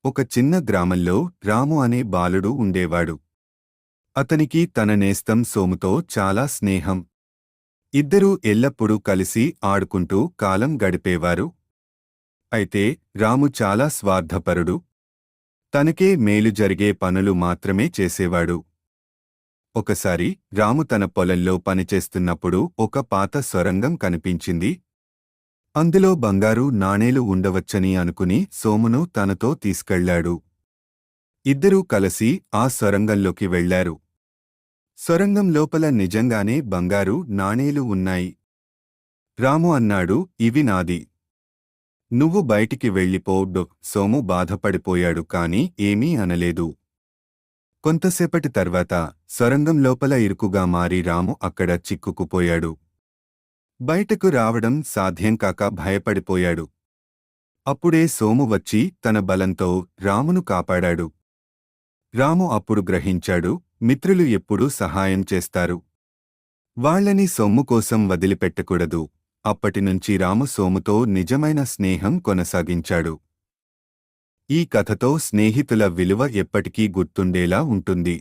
ఒక చిన్న గ్రామంలో రాము అనే బాలుడు ఉండేవాడు. అతనికి తన నేస్తం సోముతో చాలా స్నేహం. ఇద్దరూ ఎల్లప్పుడూ కలిసి ఆడుకుంటూ కాలం గడిపేవారు. అయితే రాము చాలా స్వార్థపరుడు. తనకే మేలు జరిగే పనులు మాత్రమే చేసేవాడు. ఒకసారి రాము తన పొలంలో పనిచేస్తున్నప్పుడు ఒక పాత సొరంగం కనిపించింది. అందులో బంగారు నాణేలు ఉండవచ్చని అనుకుని సోమును తనతో తీసుకెళ్లాడు. ఇద్దరూ కలిసి ఆ సొరంగంలోకి వెళ్లారు. సొరంగం లోపల నిజంగానే బంగారు నాణేలు ఉన్నాయి. రాము అన్నాడు, ఇవి నాది. నువ్వు బయటికి వెళ్ళిపోడ్డు. సోము బాధపడిపోయాడు కాని ఏమీ అనలేదు. కొంతసేపటి తర్వాత సొరంగం లోపల ఇరుకుగా మారి రాము అక్కడ చిక్కుకుపోయాడు. బయటకు రావడం సాధ్యం కాక భయపడిపోయాడు. అప్పుడే సోము వచ్చి తన బలంతో రామును కాపాడాడు. రాము అప్పుడు గ్రహించాడు, మిత్రులు ఎప్పుడూ సహాయం చేస్తారు. వాళ్ళని సొమ్ము కోసం వదిలిపెట్టకూడదు. అప్పటినుంచి రాము సోముతో నిజమైన స్నేహం కొనసాగించాడు. ఈ కథతో స్నేహితుల విలువ ఎప్పటికీ గుర్తుండేలా ఉంటుంది.